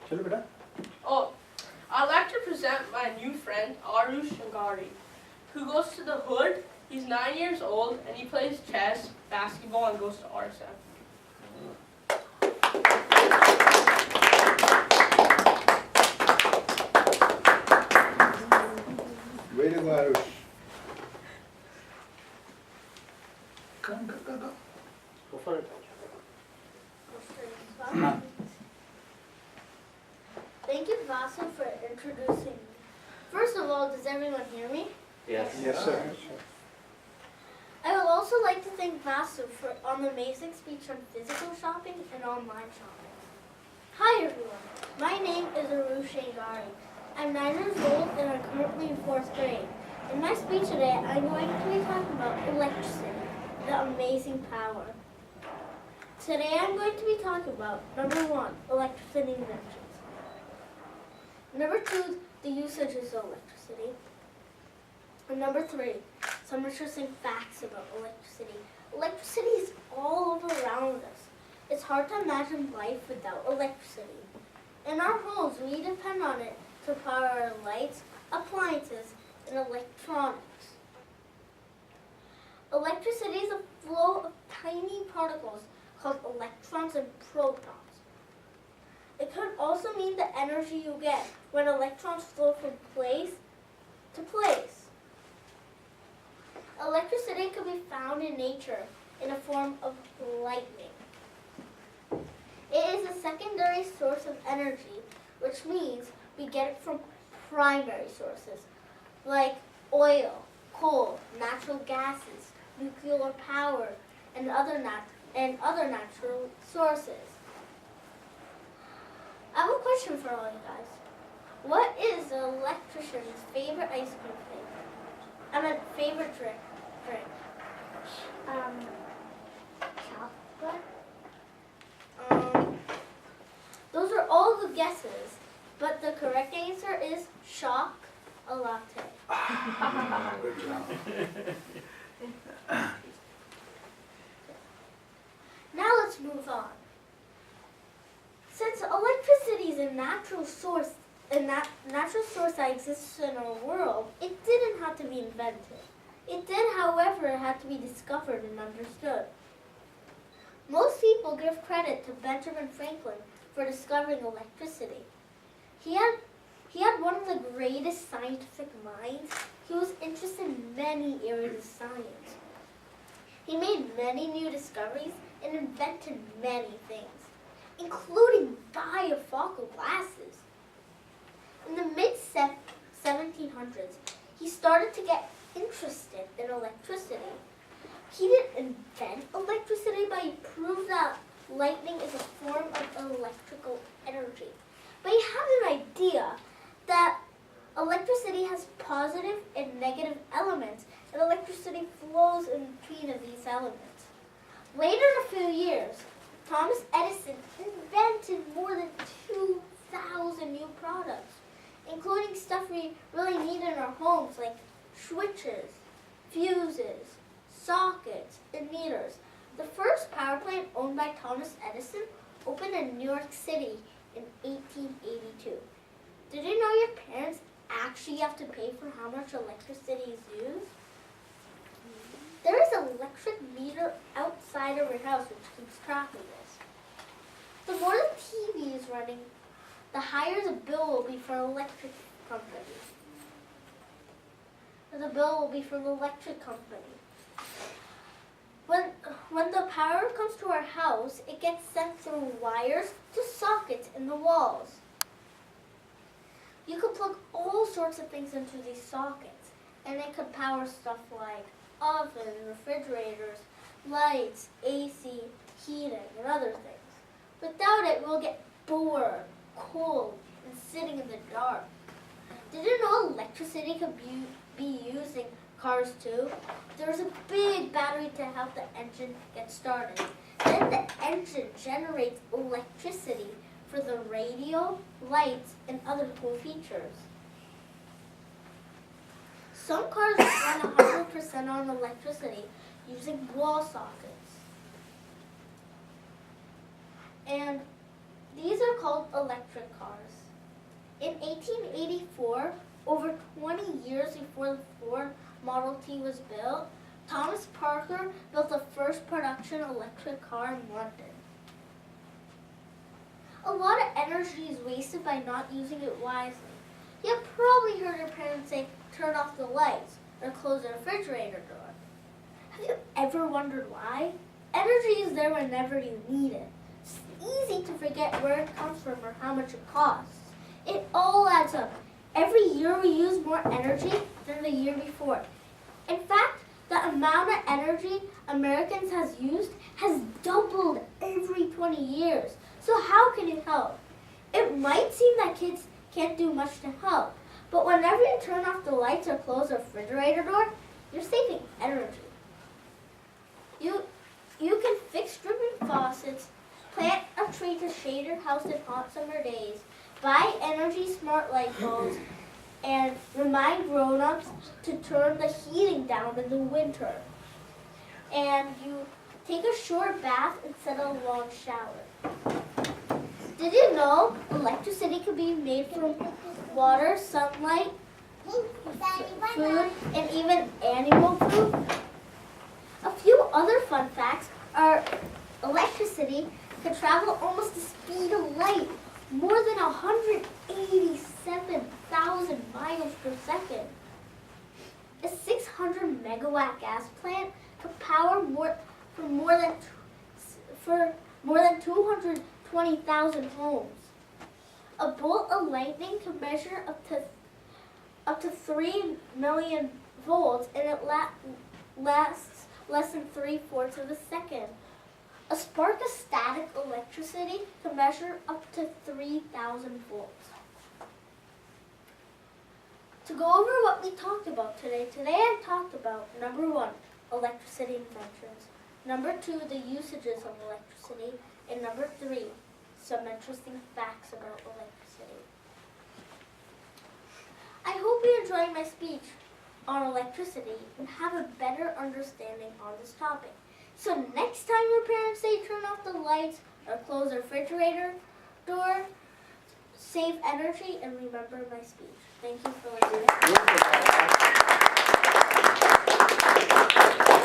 चलो बेटा. Oh, I'd like to present my new friend, Arush Shangari, who goes to the hood. He's 9 years old and he plays chess, basketball, and goes to RSM. Way to go, Arush. Come. Go for it. Thank you, Vasu, for introducing me. First of all, does everyone hear me? Yes. Yes, sir. I would also like to thank Vasu on the amazing speech on physical shopping and online shopping. Hi, everyone. My name is Arush Shangari. I'm 9 years old and I'm currently in 4th grade. In my speech today, I'm going to be talking about electricity, the amazing power. Today, I'm going to be talking about, number 1, electricity inventions. Number 2, the usages of electricity. And number 3, some interesting facts about electricity. Electricity is all over around us. It's hard to imagine life without electricity. In our homes, we depend on it to power our lights, appliances, and electronics. Electricity is a flow of tiny particles called electrons and protons. It could also mean the energy you get when electrons flow from place to place. Electricity can be found in nature in a form of lightning. It is a secondary source of energy, which means we get it from primary sources like oil, coal, natural gases, nuclear power, and other natural sources. I have a question for all you guys. What is the electrician's favorite ice cream flavor? I mean, favorite drink. Chocolate. Those are all the guesses, but the correct answer is shock a latte. Good job. Now let's move on. Since electricity is a natural source that exists in our world, it didn't have to be invented. It did, however, have to be discovered and understood. Most people give credit to Benjamin Franklin for discovering electricity. He had one of the greatest scientific minds. He was interested in many areas of science. He made many new discoveries and invented many things, including bifocal glasses. In the mid-1700s, he started to get interested in electricity. He didn't invent electricity, but he proved that lightning is a form of electrical energy. But he had an idea that electricity has positive and negative elements, and electricity flows in between of these elements. Later in a few years, Thomas Edison invented more than 2,000 new products, including stuff we really need in our homes like switches, fuses, sockets, and meters. The first power plant owned by Thomas Edison opened in New York City in 1882. Did you know your parents actually have to pay for how much electricity is used? There is an electric meter outside of your house which keeps track of this. The more the TV is running, the higher the bill will be for electric company. The bill will be for the electric company. When the power comes to our house, it gets sent through wires to sockets in the walls. You could plug all sorts of things into these sockets, and it could power stuff like ovens, refrigerators, lights, AC, heating, and other things. Without it, we'll get bored, cold, and sitting in the dark. Did you know electricity could be used in cars too? There's a big battery to help the engine get started. Then the engine generates electricity for the radio, lights, and other cool features. Some cars run 100% on electricity using wall sockets. called electric cars. In 1884, over 20 years before the Ford Model T was built, Thomas Parker built the first production electric car in London. A lot of energy is wasted by not using it wisely. You've probably heard your parents say, turn off the lights or close the refrigerator door. Have you ever wondered why? Energy is there whenever you need it. It's easy to forget where it comes from or how much it costs. It all adds up. Every year we use more energy than the year before. In fact, the amount of energy Americans has used has doubled every 20 years. So how can you help? It might seem that kids can't do much to help, but whenever you turn off the lights or close the refrigerator door, you're saving energy. You can fix dripping faucets, plant a tree to shade your house in hot summer days, buy energy-smart light bulbs, and remind grown-ups to turn the heating down in the winter. And you take a short bath instead of a long shower. Did you know electricity can be made from water, sunlight, food, and even animal food? A few other fun facts are electricity can travel almost the speed of light, more than 187,000 miles per second. A 600 megawatt gas plant could power more than 220,000 homes. A bolt of lightning can measure up to 3 million volts, and it lasts less than 3/4 of a second. A spark of static electricity can measure up to 3,000 volts. To go over what we talked about today I talked about number 1, electricity inventions, number 2, the usages of electricity, and number 3, some interesting facts about electricity. I hope you enjoyed my speech on electricity and have a better understanding on this topic. So next time your parents say turn off the lights or close the refrigerator door, save energy and remember my speech. Thank you for listening.